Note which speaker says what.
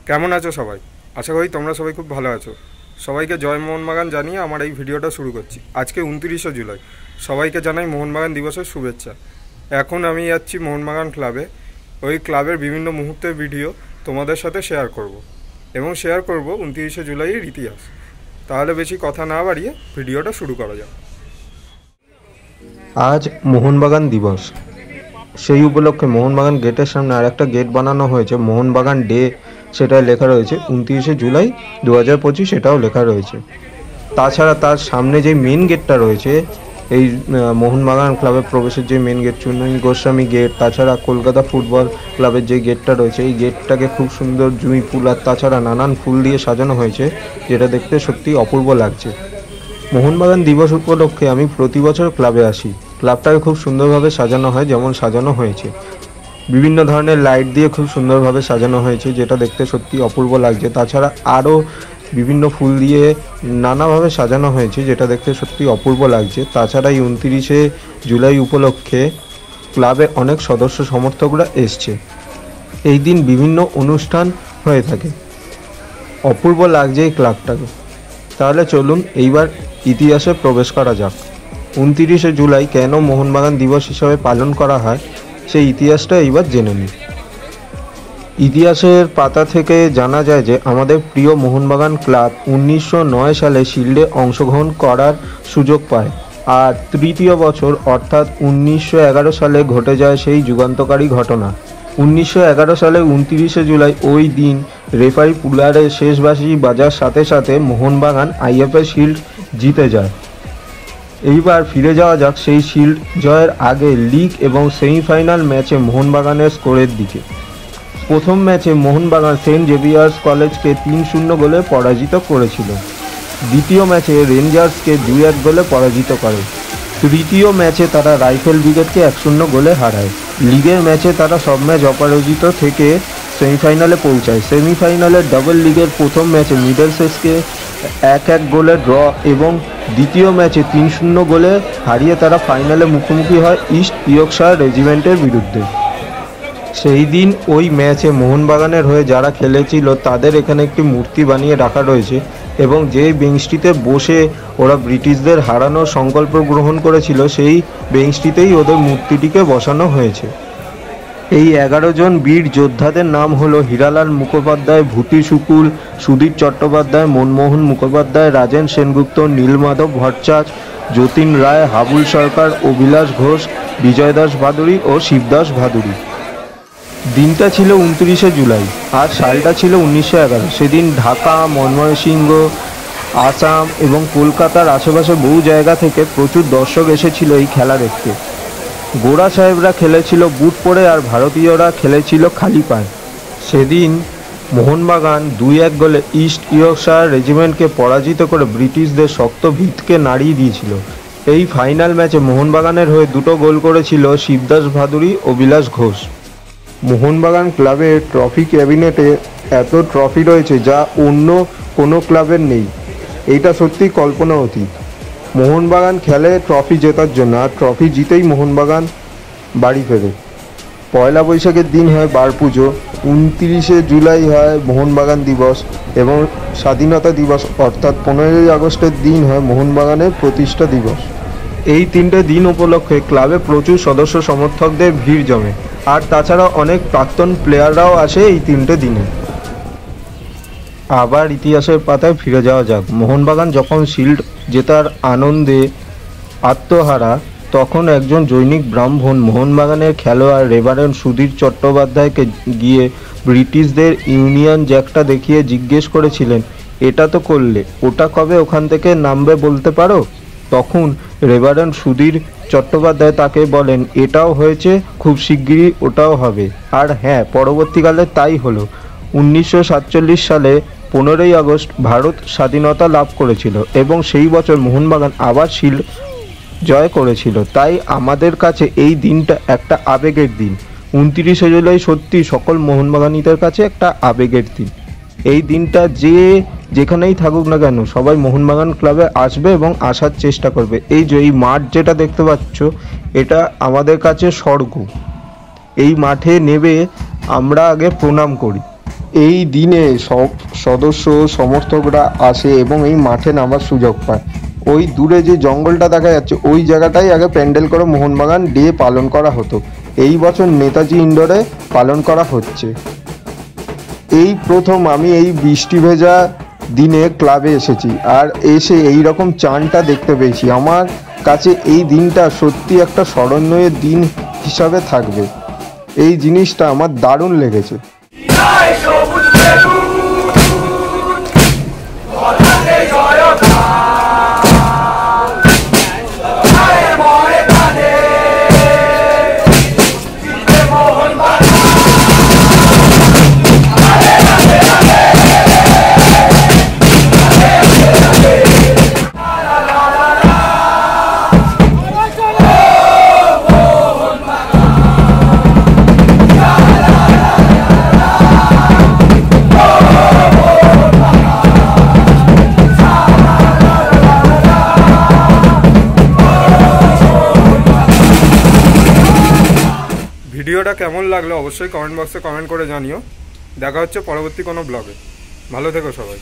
Speaker 1: কেমন আছো সবাই? আশা করি তোমরা সবাই খুব ভালো আছো। সবাইকে জয় মোহনবাগান জানিয়ে আমার এই ভিডিওটা শুরু করছি। আজকে 29শে জুলাই, সবাইকে জানাই মোহনবাগান দিবসের শুভেচ্ছা। এখন আমি যাচ্ছি মোহনবাগান ক্লাবে। ওই ক্লাবের বিভিন্ন মুহূর্তের ভিডিও তোমাদের সাথে শেয়ার করব এবং শেয়ার করব 29শে জুলাইয়ের ইতিহাস। তাহলে বেশি কথা না বাড়িয়ে ভিডিওটা শুরু করা যাক।
Speaker 2: আজ মোহনবাগান দিবস, সেই উপলক্ষে মোহনবাগান গেটের সামনে আর একটা গেট বানানো হয়েছে, মোহনবাগান ডে সেটায় লেখা রয়েছে 29শে জুলাই 2025, এটাও লেখা রয়েছে। তাছাড়া তার সামনে যে মেন গেটটা রয়েছে, এই মোহনবাগান ক্লাবের প্রবেশের যে মেন গেট, চুন্নই গোস্বামী গেট, তাছাড়া কলকাতা ফুটবল ক্লাবের যে গেটটা রয়েছে, এই গেটটাকে খুব সুন্দর জুঁই ফুল আর তাছাড়া নানান ফুল দিয়ে সাজানো হয়েছে, যেটা দেখতে সত্যি অপূর্ব লাগছে। মোহনবাগান দিবস উপলক্ষে আমি প্রতি বছর ক্লাবে আসি। ক্লাবটাকে খুব সুন্দরভাবে সাজানো হয়, যেমন সাজানো হয়েছে বিভিন্ন ধরনের লাইট দিয়ে খুব সুন্দরভাবে সাজানো হয়েছে, যেটা দেখতে সত্যি অপূর্ব লাগছে। তাছাড়া আরও বিভিন্ন ফুল দিয়ে নানাভাবে সাজানো হয়েছে, যেটা দেখতে সত্যি অপূর্ব লাগছে। তাছাড়া এই 29শে জুলাই উপলক্ষে ক্লাবে অনেক সদস্য সমর্থকরা এসছে। এই দিন বিভিন্ন অনুষ্ঠান হয়ে থাকে, অপূর্ব লাগছে এই ক্লাবটাকে। তাহলে চলুন এইবার ইতিহাসে প্রবেশ করা যাক। 29শে জুলাই কেন মোহনবাগান দিবস হিসাবে পালন করা হয়, সেই ইতিহাসটা এইবার জেনে নিই। ইতিহাসের পাতা থেকে জানা যায় যে আমাদের প্রিয় মোহনবাগান ক্লাব 1909 সালে শিল্ডে অংশগ্রহণ করার সুযোগ পায়, আর তৃতীয় বছর অর্থাৎ 1911 সালে ঘটে যায় সেই যুগান্তকারী ঘটনা। 1911 সালে 29শে জুলাই ওই দিন রেফারি পুলারে শেষ বাঁশি বাজার সাথে সাথে মোহনবাগান আইএফএ শিল্ড জিতে যায়। এইবার ফিরে যাওয়া যাক সেই শিল্ড জয়ের আগে লিগ এবং সেমিফাইনাল ম্যাচে মোহনবাগানের স্কোরের দিকে। প্রথম ম্যাচে মোহনবাগান সেন্ট জেভিয়ার্স কলেজকে 3-0 গোলে পরাজিত করেছিল। দ্বিতীয় ম্যাচে রেঞ্জার্সকে 2-1 গোলে পরাজিত করে। তৃতীয় ম্যাচে তারা রাইফেল ব্রিগেডকে 1-0 গোলে হারায়। লিগের ম্যাচে তারা সব ম্যাচ অপরাজিত থেকে সেমিফাইনালে পৌঁছায়। সেমিফাইনালের ডাবল লিগের প্রথম ম্যাচে মিডলসেক্সকে 1-1 গোলে ড্র এবং দ্বিতীয় ম্যাচে 3-0 গোলে হারিয়ে তারা ফাইনালে মুখোমুখি হয় ইস্ট ইয়র্কশায়ার রেজিমেন্টের বিরুদ্ধে। সেই দিন ওই ম্যাচে মোহনবাগানের হয়ে যারা খেলেছিল তাদের এখানে একটি মূর্তি বানিয়ে রাখা রয়েছে, এবং যেই বেঞ্চটিতে বসে ওরা ব্রিটিশদের হারানোর সংকল্প গ্রহণ করেছিল, সেই বেঞ্চটিতেই ওদের মূর্তিটিকে বসানো হয়েছে। এই 11 জন বীর যোদ্ধাদের নাম হলো হীরালাল মুখোপাধ্যায়, ভূতি শুকুল, সুধীর চট্টোপাধ্যায়, মনমোহন মুখোপাধ্যায়, রাজেন সেনগুপ্ত, নীলমাধব ভট্টাচার্য, যতীন রায়, হাবুল সরকার, অভিলাষ ঘোষ, বিজয় দাস ভাদুড়ী ও শিবদাস ভাদুড়ী। দিনটা ছিল 29শে জুলাই আর সালটা ছিল 1911। সেদিন ঢাকা, ময়মনসিংহ, আসাম এবং কলকাতার আশেপাশে বহু জায়গা থেকে প্রচুর দর্শক এসেছিল এই খেলা দেখতে। গোরা সাহেবরা খেলেছিল বুট পরে আর ভারতীয়রা খেলেছিল খালি পায়ে। সেদিন মোহনবাগান 2-1 গোলে ইস্ট ইয়র্কশায়ার রেজিমেন্টকে পরাজিত করে ব্রিটিশদের শক্ত ভিতকে নাড়িয়ে দিয়েছিল। এই ফাইনাল ম্যাচে মোহনবাগানের হয়ে 2 গোল করেছিল শিবদাস ভাদুড়ী ও বিলাস ঘোষ। মোহনবাগান ক্লাবের ট্রফি ক্যাবিনেটে এত ট্রফি রয়েছে যা অন্য কোনো ক্লাবের নেই। এইটা সত্যি কল্পনা অতীত। মোহনবাগান খেলে ট্রফি জেতার জন্য, আর ট্রফি জিতেই মোহনবাগান বাড়ি ফেরে। পয়লা বৈশাখের দিন হয় বার পুজো, 29শে জুলাই হয় মোহনবাগান দিবস এবং স্বাধীনতা দিবস অর্থাৎ 15ই আগস্টের দিন হয় মোহনবাগানের প্রতিষ্ঠা দিবস। এই 3টে দিন উপলক্ষে ক্লাবে প্রচুর সদস্য সমর্থকদের ভিড় জমে, আর তাছাড়া অনেক প্রাক্তন প্লেয়াররাও আসে এই 3টে দিনে। আবার ইতিহাসের পাতায় ফিরে যাওয়া যাক। মোহনবাগান যখন শিল্ড জেতার আনন্দে আত্মহারা, তখন একজন জৈনিক ব্রাহ্মণ মোহনবাগানের খেলোয়াড় রেভারেন্ড সুধীর চট্টোপাধ্যায়কে গিয়ে ব্রিটিশদের ইউনিয়ন জ্যাকটা দেখিয়ে জিজ্ঞেস করেছিলেন, এটা তো করলে, ওটা কবে ওখান থেকে নামবে বলতে পারো? তখন রেভারেন্ড সুধীর চট্টোপাধ্যায় তাকে বলেন, এটাও হয়েছে, খুব শিগগিরই ওটাও হবে। আর হ্যাঁ, পরবর্তীকালে তাই হলো। 1947 সালে 15ই আগস্ট ভারত স্বাধীনতা লাভ করেছিল এবং সেই বছর মোহনবাগান আবার শিল্ড জয় করেছিল। তাই আমাদের কাছে এই দিনটা একটা আবেগের দিন। 29শে জুলাই সত্যি সকল মোহনবাগানীদের কাছে একটা আবেগের দিন। এই দিনটা যে যেখানেই থাকুক না কেন সবাই মোহনবাগান ক্লাবে আসবে এবং আসার চেষ্টা করবে। এই যে এই মাঠ যেটা দেখতে পাচ্ছ, এটা আমাদের কাছে স্বর্গ। এই মাঠে নেমে আমরা আগে প্রণাম করি। এই দিনে সব সদস্য সমর্থকরা আসে এবং এই মাঠে নামার সুযোগ পায়। ওই দূরে যে জঙ্গলটা দেখা যাচ্ছে ওই জায়গাটাই আগে প্যান্ডেল করে মোহনবাগান ডে পালন করা হতো। এই বছর নেতাজি ইন্ডোরে পালন করা হচ্ছে। এই প্রথম আমি এই বৃষ্টি ভেজা দিনে ক্লাবে এসেছি, আর এসে এই রকম চানটা দেখতে পেয়েছি। আমার কাছে এই দিনটা সত্যি একটা স্মরণীয় দিন হিসাবে থাকবে। এই জিনিসটা আমার দারুণ লেগেছে।
Speaker 1: ভিডিওটা কেমন লাগলো অবশ্যই কমেন্ট বক্সে কমেন্ট করে জানিও। দেখা হচ্ছে পরবর্তী কোনো ব্লগে। ভালো থেকো সবাই।